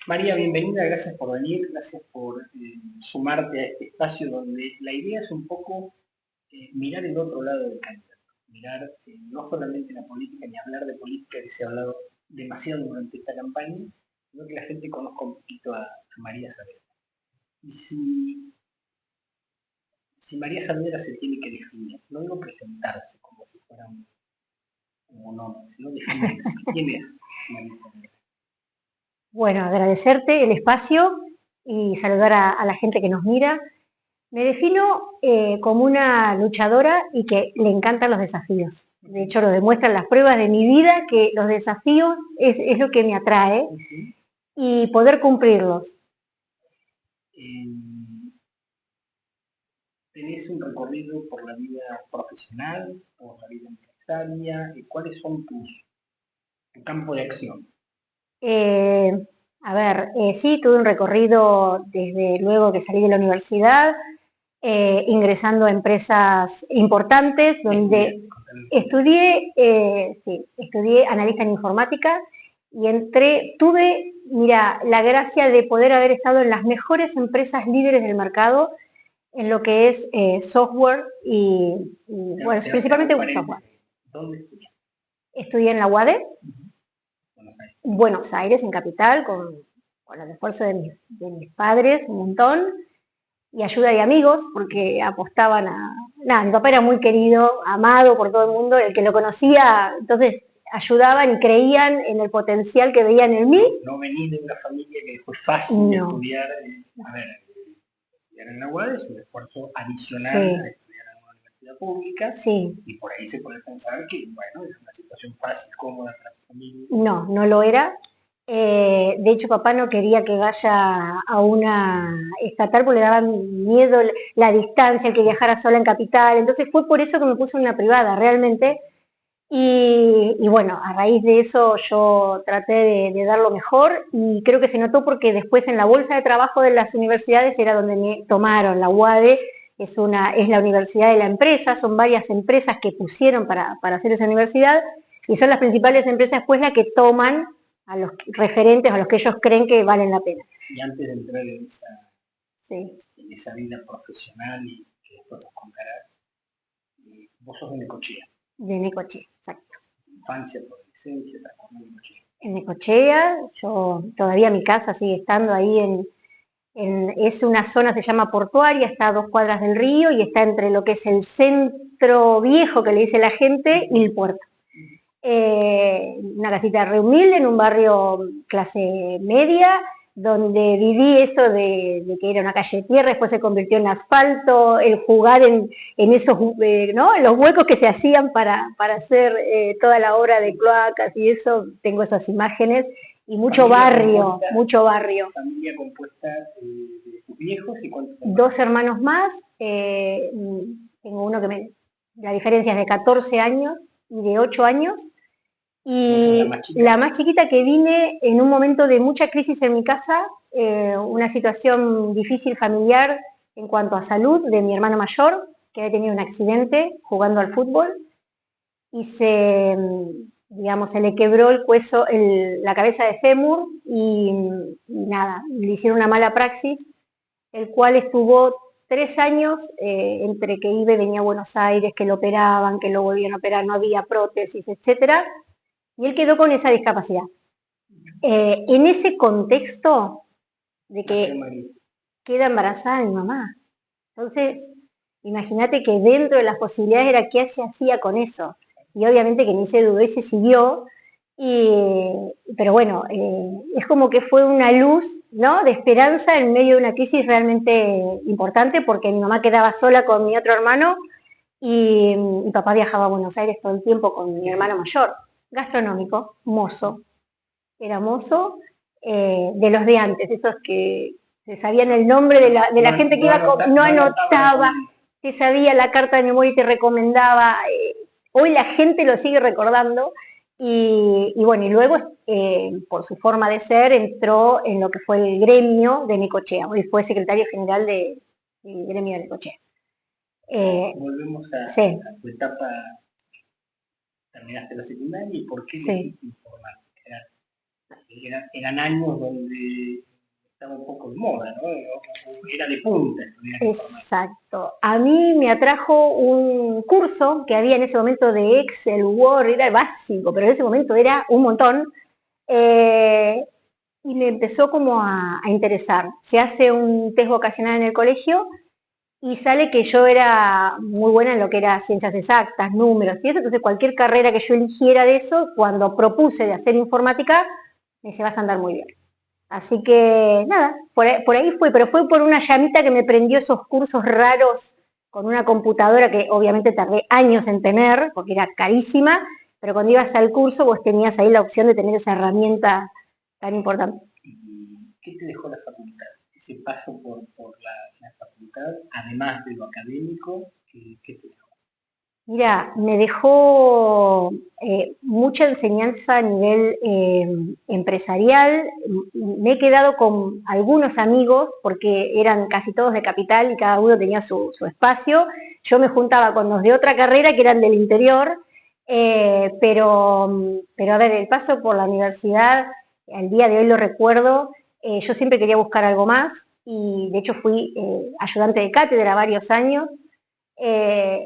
María, bienvenida, gracias por venir, gracias por sumarte a este espacio donde la idea es un poco mirar el otro lado del candidato, mirar no solamente la política ni hablar de política que se ha hablado demasiado durante esta campaña, sino que la gente conozca un poquito a María Saavedra. Y si María Saavedra se tiene que definir, no digo presentarse como si fuera un monólogo, sino definirse, ¿quién es María Saavedra? Bueno, agradecerte el espacio y saludar a la gente que nos mira. Me defino como una luchadora y que le encantan los desafíos. De hecho, lo demuestran las pruebas de mi vida, que los desafíos es lo que me atrae y poder cumplirlos. Eh, ¿Tenés un recorrido por la vida profesional, por la vida empresaria? ¿Cuáles son tu campo de acción? Eh, sí, tuve un recorrido desde luego que salí de la universidad, ingresando a empresas importantes donde estudié analista en informática y tuve la gracia de poder haber estado en las mejores empresas líderes del mercado en lo que es software bueno, principalmente software. ¿Dónde estudias? Estudié en la UADE, Buenos Aires. Buenos Aires, en Capital, con el esfuerzo de mis padres, un montón, y ayuda de amigos, porque apostaban a... Nada, mi papá era muy querido, amado por todo el mundo, el que lo conocía, entonces ayudaban y creían en el potencial que veían en mí. No venís de una familia que fue fácil No. estudiar, estudiar en la UAD es un esfuerzo adicional Sí. a estudiar en una universidad pública, Sí. y por ahí se puede pensar que, bueno, es una situación fácil, cómoda para tu familia. No, no lo era. De hecho, papá no quería que vaya a una estatal porque le daba miedo la distancia, el que viajara sola en capital. Entonces fue por eso que me puse en una privada, realmente. Y bueno, a raíz de eso yo traté de dar lo mejor y creo que se notó porque después en la bolsa de trabajo de las universidades era donde me tomaron. La UADE es la universidad de la empresa, son varias empresas que pusieron para hacer esa universidad y son las principales empresas después las que toman a los referentes, a los que ellos creen que valen la pena. Y antes de entrar Sí. en esa vida profesional y que después nos contarás, vos sos de Necochea. De Necochea, exacto. Infancia, adolescencia, transcurrió en Necochea. En Necochea, todavía mi casa sigue estando ahí es una zona, se llama portuaria, está a 2 cuadras del río y está entre lo que es el centro viejo, que le dice la gente, y el puerto. Una casita re humilde, en un barrio clase media, donde viví eso de que era una calle de tierra, después se convirtió en asfalto, el jugar en esos, ¿no? En los huecos que se hacían para hacer toda la obra de cloacas y eso, tengo esas imágenes, y mucho barrio, mucho barrio. Familia compuesta de tus viejos y cuántos hermanos. 2 hermanos más, tengo uno la diferencia es de 14 años y de 8 años, y la más chiquita que vine en un momento de mucha crisis en mi casa, una situación difícil familiar en cuanto a salud de mi hermano mayor, que había tenido un accidente jugando al fútbol y se le quebró el hueso, la cabeza de fémur y nada, le hicieron una mala praxis, el cual estuvo 3 años entre que iba y venía a Buenos Aires, que lo operaban, que lo volvían a operar, no había prótesis, etcétera, y él quedó con esa discapacidad. En ese contexto de que queda embarazada mi mamá. Entonces, imagínate que dentro de las posibilidades era qué se hacía con eso. Y obviamente que ni se dudó y se siguió. Pero bueno, es como que fue una luz, ¿no?, de esperanza en medio de una crisis realmente importante, porque mi mamá quedaba sola con mi otro hermano y mi papá viajaba a Buenos Aires todo el tiempo con mi hermano mayor. Gastronómico, mozo. Era mozo, de los de antes, esos que se sabían el nombre de la gente que iba, no anotaba, te sabía la carta de memoria y te recomendaba. Hoy la gente lo sigue recordando y bueno, y luego por su forma de ser entró en lo que fue el gremio de Necochea, hoy fue secretario general del gremio de Necochea. Volvemos a tu etapa, terminaste la secundaria y por qué sí. informática. eran años donde estaba un poco de moda, ¿no? Era de punta. Exacto. A mí me atrajo un curso que había en ese momento de Excel, Word, era el básico, pero en ese momento era un montón. Y me empezó como a interesar. Se hace un test vocacional en el colegio y sale que yo era muy buena en lo que era ciencias exactas, números y eso, entonces cualquier carrera que yo eligiera de eso, cuando propuse de hacer informática, me dice, vas a andar muy bien. Así que nada, por ahí fue, pero fue por una llamita que me prendió esos cursos raros con una computadora que obviamente tardé años en tener, porque era carísima, pero cuando ibas al curso vos tenías ahí la opción de tener esa herramienta tan importante. ¿Y qué te dejó la facultad? Ese paso por la facultad, además de lo académico, ¿qué te dejó? Mira, me dejó mucha enseñanza a nivel empresarial. Me he quedado con algunos amigos, porque eran casi todos de capital y cada uno tenía su espacio. Yo me juntaba con los de otra carrera que eran del interior, pero a ver, el paso por la universidad, al día de hoy lo recuerdo, yo siempre quería buscar algo más y de hecho fui ayudante de cátedra varios años.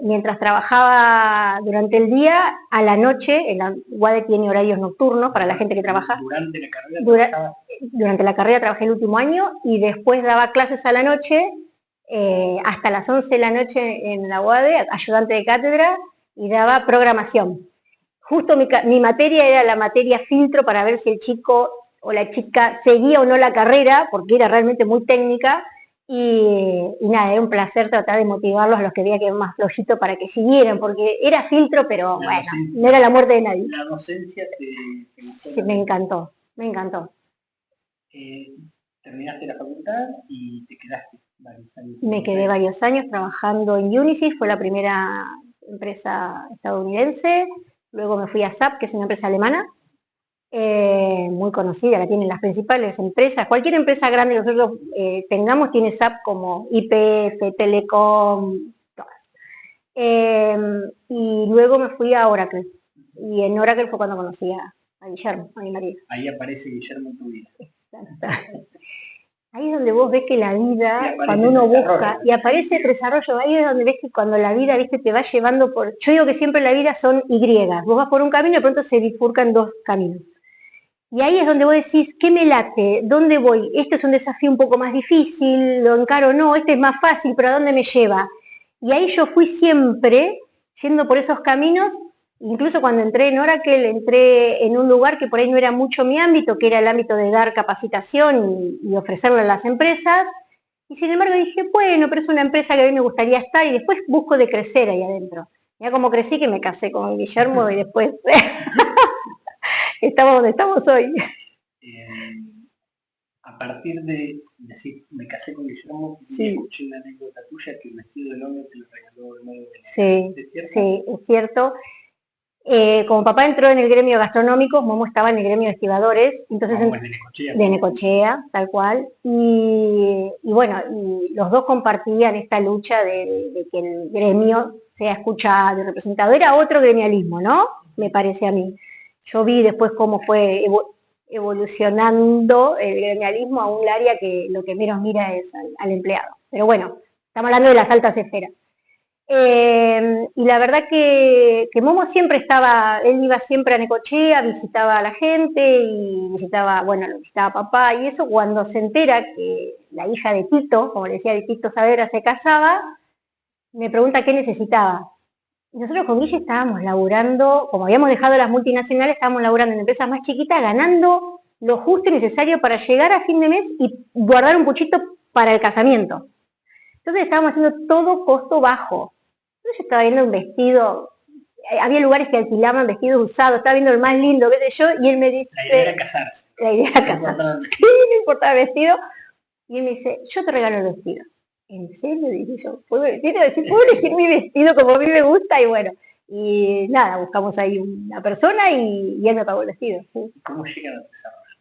Mientras trabajaba durante el día, a la noche, la UADE tiene horarios nocturnos para la gente que trabaja. ¿Durante la carrera? Durante la carrera trabajé el último año y después daba clases a la noche, hasta las 11 de la noche en la UADE, ayudante de cátedra, y daba programación. Justo mi materia era la materia filtro para ver si el chico o la chica seguía o no la carrera, porque era realmente muy técnica. Y nada, era un placer tratar de motivarlos a los que veía que eran más flojitos para que siguieran, porque era filtro, pero bueno, no era la muerte de nadie. La docencia te gustó. Sí, me encantó, me encantó. Terminaste la facultad y te quedaste varios años. Me quedé varios años trabajando en Unisys, fue la primera empresa estadounidense. Luego me fui a SAP, que es una empresa alemana, muy conocida, la tienen las principales empresas. Cualquier empresa grande que nosotros tengamos tiene SAP, como YPF, Telecom, todas. Y luego me fui a Oracle. Y en Oracle fue cuando conocí a Guillermo, a mi marido. Ahí aparece Guillermo en tu vida. Ahí es donde vos ves que la vida, cuando uno busca, y aparece el desarrollo, ahí es donde ves que cuando la vida, viste, te va llevando por... Yo digo que siempre la vida son Y. Vos vas por un camino y de pronto se bifurcan dos caminos. Y ahí es donde vos decís, ¿qué me late? ¿Dónde voy? Este es un desafío un poco más difícil, lo encaro o no, este es más fácil, pero ¿a dónde me lleva? Y ahí yo fui siempre yendo por esos caminos. Incluso cuando entré en Oracle, entré en un lugar que por ahí no era mucho mi ámbito, que era el ámbito de dar capacitación y ofrecerlo a las empresas. Y sin embargo dije, bueno, pero es una empresa que a mí me gustaría estar y después busco de crecer ahí adentro. Ya como crecí que me casé con Guillermo y después estamos donde estamos hoy. A partir de decir, me casé con Guillermo, sí. Y escuché una anécdota tuya que el vestido de novio te lo regaló el novio de Sí, sí, es cierto. Como papá entró en el gremio gastronómico, Momo estaba en el gremio de estibadores, entonces de Necochea, tal cual, y bueno, y los dos compartían esta lucha de que el gremio sea escuchado y representado. Era otro gremialismo, ¿no? Me parece a mí. Yo vi después cómo fue evolucionando el gremialismo a un área que lo que menos mira es al empleado. Pero bueno, estamos hablando de las altas esferas. Y la verdad que Momo siempre estaba, él iba siempre a Necochea, visitaba a la gente y visitaba, bueno, lo visitaba a papá y eso. Cuando se entera que la hija de Tito, como le decía de Tito Saavedra, se casaba, me pregunta qué necesitaba. Y nosotros con Guille estábamos laburando, como habíamos dejado las multinacionales, estábamos laburando en empresas más chiquitas, ganando lo justo y necesario para llegar a fin de mes y guardar un puchito para el casamiento. Entonces estábamos haciendo todo costo bajo. Yo estaba viendo un vestido, había lugares que alquilaban vestidos usados, estaba viendo el más lindo, qué sé yo, y él me dice... La idea era casarse. La idea era casarse. Sí, no importaba el vestido. Y él me dice, yo te regalo el vestido. ¿En serio? Dije yo, ¿puedo elegir mi vestido como a mí me gusta? Y bueno, y nada, buscamos ahí una persona y él me pagó el vestido. ¿Sí? ¿Cómo llegan al desarrollo?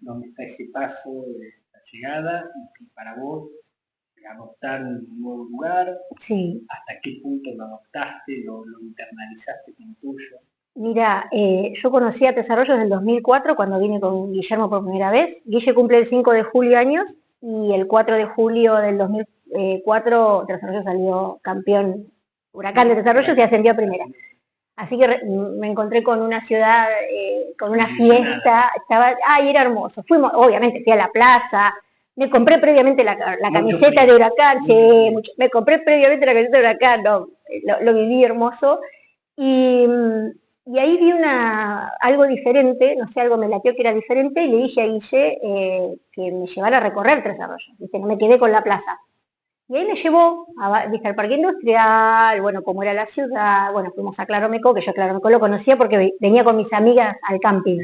¿Dónde está ese paso de la llegada y para vos adoptar un nuevo lugar? Sí. ¿Hasta qué punto lo adoptaste, lo internalizaste como tuyo? Mira, yo conocí a Tres Arroyos en el 2004 cuando vine con Guillermo por primera vez. Guille cumple el 5 de julio años y el 4 de julio del 2004 Tres Arroyos salió campeón Huracán de Tres Arroyos y ascendió a primera. Así que me encontré con una ciudad, con una fiesta, era hermoso. Fuimos, obviamente, fui a la plaza, me compré previamente la camiseta de Huracán, me compré previamente la camiseta de Huracán, no, lo viví hermoso. Y ahí vi algo diferente, no sé, algo me latió que era diferente, y le dije a Guille que me llevara a recorrer Tres Arroyos, ¿viste? No me quedé con la plaza. Y ahí me llevó al Parque Industrial, bueno, cómo era la ciudad, bueno, fuimos a Claromeco, que yo Claromeco lo conocía porque venía con mis amigas al camping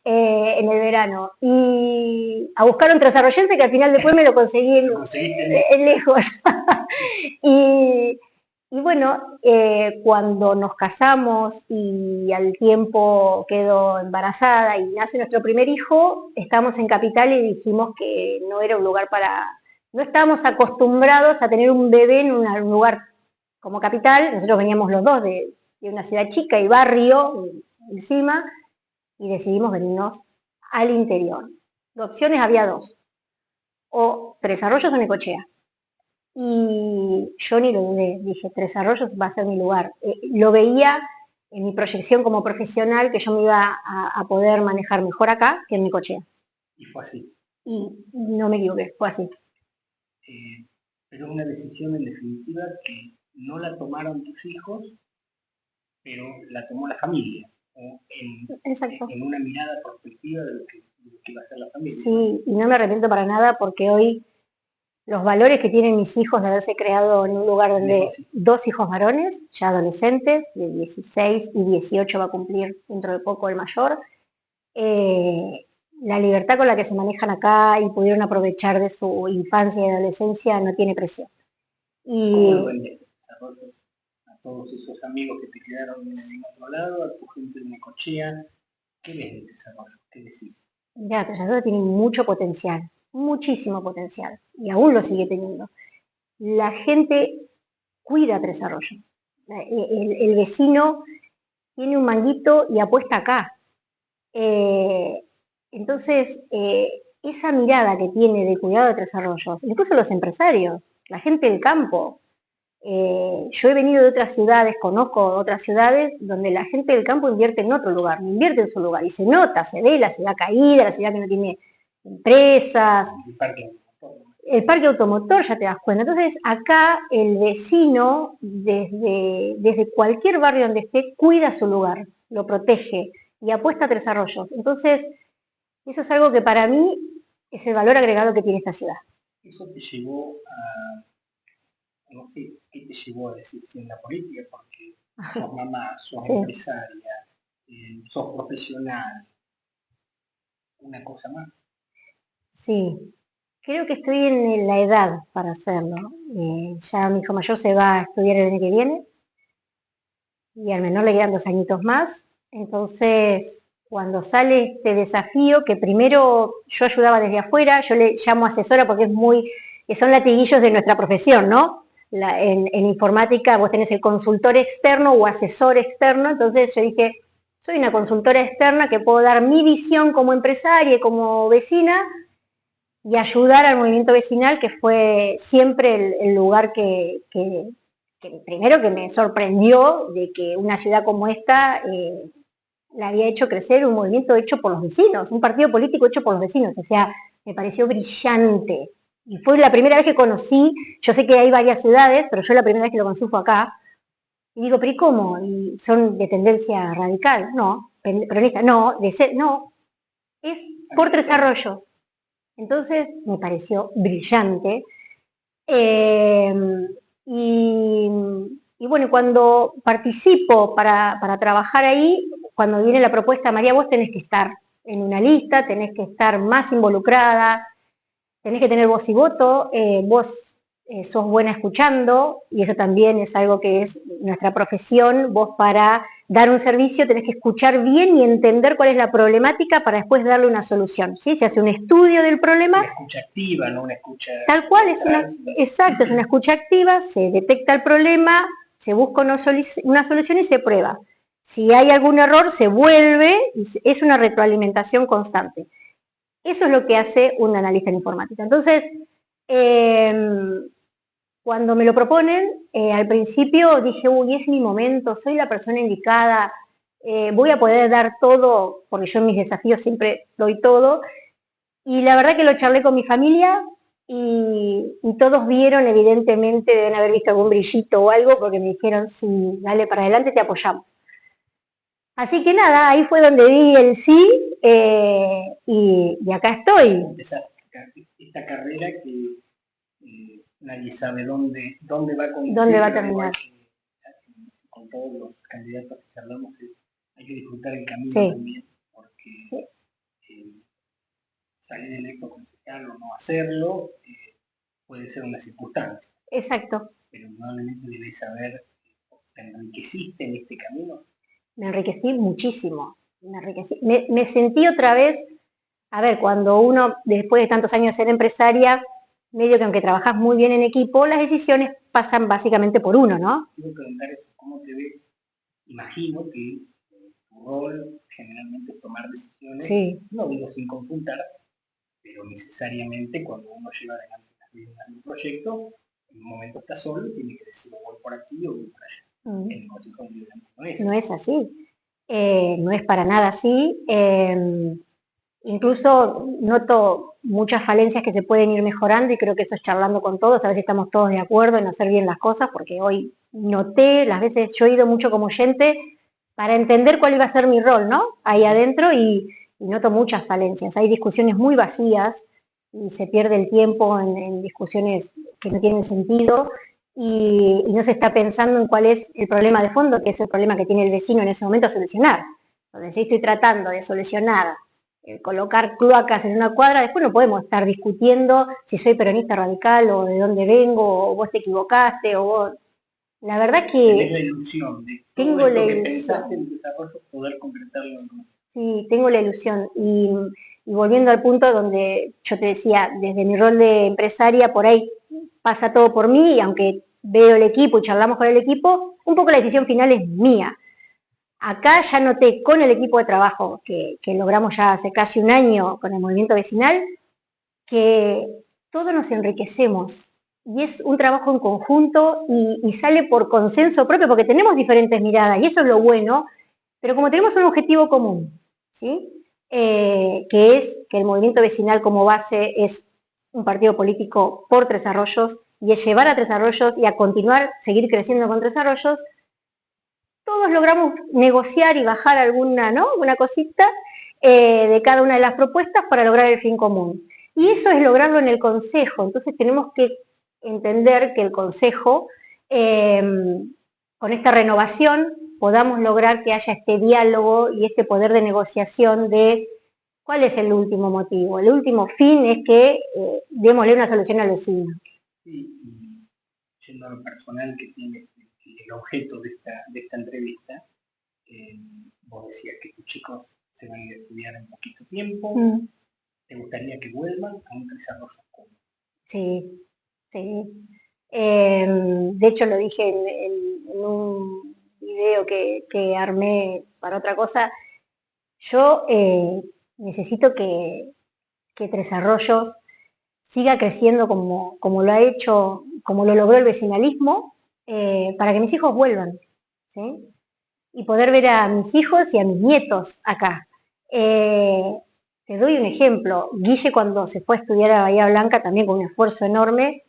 en el verano. Y a buscar un trasarroyense que al final después me lo conseguí lejos. Y bueno, cuando nos casamos y al tiempo quedo embarazada y nace nuestro primer hijo, estamos en Capital y dijimos que no era un lugar no estábamos acostumbrados a tener un bebé en un lugar como Capital. Nosotros veníamos los dos de una ciudad chica y barrio encima, y decidimos venirnos al interior. De opciones había dos, o Tres Arroyos o Necochea. Y yo ni lo dudé, dije, Tres Arroyos va a ser mi lugar. Lo veía en mi proyección como profesional que yo me iba a poder manejar mejor acá que en Necochea. Y fue así. Y no me equivoqué, fue así. Pero es una decisión en definitiva que no la tomaron tus hijos, pero la tomó la familia, en una mirada prospectiva de lo que iba a ser la familia. Sí, y no me arrepiento para nada porque hoy los valores que tienen mis hijos de haberse creado en un lugar donde dos hijos varones, ya adolescentes, de 16 y 18 va a cumplir dentro de poco el mayor, la libertad con la que se manejan acá y pudieron aprovechar de su infancia y adolescencia no tiene precio. ¿Cómo lo vendes? A todos esos amigos que te quedaron en el otro lado, a tu gente de Necochea, ¿qué ves de desarrollo? ¿Qué decís? Mirá, Tres Arroyos tiene mucho potencial, muchísimo potencial, y aún lo sigue teniendo. La gente cuida Tres Arroyos. El vecino tiene un manguito y apuesta acá. Entonces, esa mirada que tiene de cuidado de Tres Arroyos, incluso los empresarios, la gente del campo. Yo he venido de otras ciudades, conozco otras ciudades donde la gente del campo invierte en otro lugar, no invierte en su lugar, y se nota, se ve la ciudad caída, la ciudad que no tiene empresas, el parque automotor, ya te das cuenta. Entonces, acá el vecino, desde cualquier barrio donde esté, cuida su lugar, lo protege y apuesta a Tres Arroyos. Entonces, eso es algo que para mí es el valor agregado que tiene esta ciudad. Eso te llevó a... No sé qué te llevó a decir si en la política, porque sos mamá, sos empresaria, sos profesional, una cosa más. Sí, creo que estoy en la edad para hacerlo. Ya mi hijo mayor se va a estudiar el año que viene y al menor le quedan 2 añitos más. Entonces, cuando sale este desafío, que primero yo ayudaba desde afuera, yo le llamo asesora porque son latiguillos de nuestra profesión, ¿no? En informática vos tenés el consultor externo o asesor externo, entonces yo dije, soy una consultora externa que puedo dar mi visión como empresaria y como vecina y ayudar al movimiento vecinal, que fue siempre el lugar que primero que me sorprendió de que una ciudad como esta la había hecho crecer, un movimiento hecho por los vecinos, un partido político hecho por los vecinos, o sea, me pareció brillante. Y fue la primera vez que conocí, yo sé que hay varias ciudades, pero yo la primera vez que lo conocí fue acá. Y digo, ¿pero y cómo? ¿Y son de tendencia radical? No, peronista, no, no, es por Tres Arroyos. Entonces me pareció brillante. Y bueno, cuando participo para trabajar ahí, cuando viene la propuesta, María, vos tenés que estar en una lista, tenés que estar más involucrada, tenés que tener voz y voto, vos sos buena escuchando, y eso también es algo que es nuestra profesión. Vos para dar un servicio tenés que escuchar bien y entender cuál es la problemática para después darle una solución, ¿sí? Se hace un estudio del problema. Una escucha activa, no una escucha... Tal cual, exacto, es una escucha activa, se detecta el problema, se busca una solución y se prueba. Si hay algún error, se vuelve, y es una retroalimentación constante. Eso es lo que hace un analista en informática. Entonces, cuando me lo proponen, al principio dije, uy, es mi momento, soy la persona indicada, voy a poder dar todo, porque yo en mis desafíos siempre doy todo, y la verdad que lo charlé con mi familia y todos vieron, evidentemente, deben haber visto algún brillito o algo, porque me dijeron, sí, dale para adelante, te apoyamos. Así que nada, ahí fue donde di el sí y acá estoy. Esta carrera que nadie sabe dónde va a conducir, ¿Dónde va a terminar? Con todos los candidatos que charlamos, hay que disfrutar el camino también, porque salir electo concejal o no hacerlo puede ser una circunstancia. Exacto. Pero probablemente debes saber, ¿te enriqueciste en este camino? Me enriquecí muchísimo. Me sentí otra vez, a ver, cuando uno, después de tantos años de ser empresaria, medio que aunque trabajas muy bien en equipo, las decisiones pasan básicamente por uno, ¿no? Quiero preguntar eso, ¿cómo te ves? Imagino que tu rol generalmente es tomar decisiones, sí. No digo sin consultar, pero necesariamente cuando uno lleva adelante un proyecto, en un momento está solo y tiene que decir voy por aquí o voy por allá. En el Consejo Deliberante no es. No es así. No es para nada así. Incluso noto muchas falencias que se pueden ir mejorando y creo que eso es charlando con todos, a ver si estamos todos de acuerdo en hacer bien las cosas, porque hoy noté, las veces yo he ido mucho como oyente para entender cuál iba a ser mi rol, ¿no? Ahí adentro y noto muchas falencias. Hay discusiones muy vacías y se pierde el tiempo en discusiones que no tienen sentido y no se está pensando en cuál es el problema de fondo, que es el problema que tiene el vecino en ese momento a solucionar. Entonces, si estoy tratando de solucionar colocar cloacas en una cuadra, después no podemos estar discutiendo si soy peronista radical o de dónde vengo, o vos te equivocaste, o vos... La verdad que... Tenés la ilusión de todo esto que pensaste en desarrollo, poder concretarlo en... Sí, tengo la ilusión. Y volviendo al punto donde yo te decía, desde mi rol de empresaria, por ahí pasa todo por mí, y aunque veo el equipo y charlamos con el equipo, un poco la decisión final es mía. Acá ya noté con el equipo de trabajo que logramos ya hace casi un año con el movimiento vecinal, que todos nos enriquecemos y es un trabajo en conjunto y sale por consenso propio porque tenemos diferentes miradas y eso es lo bueno, pero como tenemos un objetivo común, ¿sí? Que es que el movimiento vecinal como base es un partido político por Tres Arroyos y es llevar a Tres Arroyos y a continuar, seguir creciendo con Tres Arroyos, todos logramos negociar y bajar alguna, ¿no? Una cosita de cada una de las propuestas para lograr el fin común. Y eso es lograrlo en el Consejo. Entonces tenemos que entender que el Consejo, con esta renovación, podamos lograr que haya este diálogo y este poder de negociación de cuál es el último motivo. El último fin es que démosle una solución al vecino. Sí, y yendo a lo personal que tiene el objeto de esta entrevista, vos decías que tus chicos se van a ir a estudiar en poquito tiempo, ¿te gustaría que vuelvan a un desarrollo común? Sí, sí. De hecho lo dije en un video que armé para otra cosa, yo necesito que Tres Arroyos siga creciendo como lo ha hecho, como lo logró el vecinalismo, para que mis hijos vuelvan, ¿sí? Y poder ver a mis hijos y a mis nietos acá. Te doy un ejemplo. Guille cuando se fue a estudiar a Bahía Blanca, también con un esfuerzo enorme,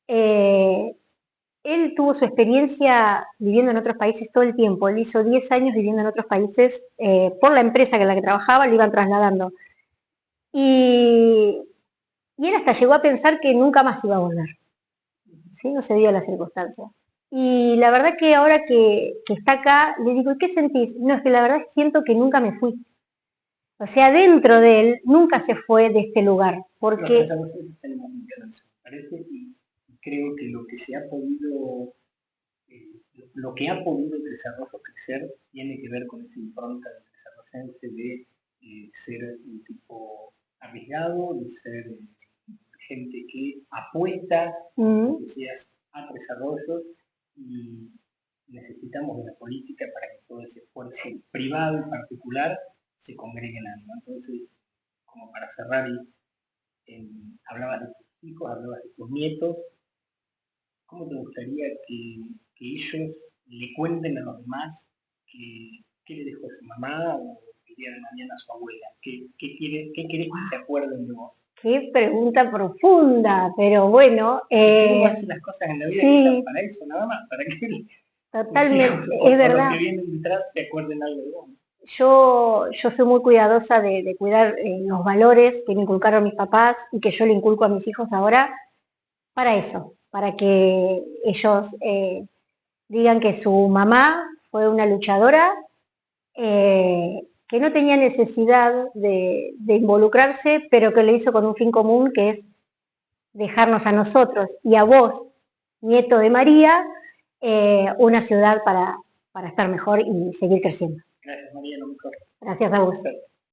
él tuvo su experiencia viviendo en otros países todo el tiempo. Él hizo 10 años viviendo en otros países por la empresa en la que trabajaba, le iban trasladando. Y él hasta llegó a pensar que nunca más iba a volver. ¿Sí? No se dio la circunstancia. Y la verdad que ahora que está acá, le digo, ¿qué sentís? No, es que la verdad siento que nunca me fui. O sea, dentro de él nunca se fue de este lugar. Porque... Parece y creo que lo que se ha podido, lo que ha podido el desarrollo crecer tiene que ver con esa impronta del desarrollense de ser un tipo arriesgado, de ser gente que apuesta, como decías, a desarrollos y necesitamos de la política para que todo ese esfuerzo privado y particular se congregue en algo. Entonces, como para cerrar, hablabas de tus hijos, hablabas de tus nietos, ¿cómo te gustaría que ellos le cuenten a los demás qué le dejó a su mamá o el día de mañana a su abuela? ¿Qué querés que se acuerden de vos? Qué pregunta profunda, pero bueno. Uno hace las cosas en la vida sí, para eso, nada más, para que totalmente, es verdad. Los que vienen detrás se acuerden algo de vos. Yo soy muy cuidadosa de cuidar los valores que me inculcaron mis papás y que yo le inculco a mis hijos ahora para eso, para que ellos digan que su mamá fue una luchadora, que no tenía necesidad de involucrarse, pero que lo hizo con un fin común, que es dejarnos a nosotros y a vos, nieto de María, una ciudad para estar mejor y seguir creciendo. Gracias, María, lo mejor. Gracias a vos.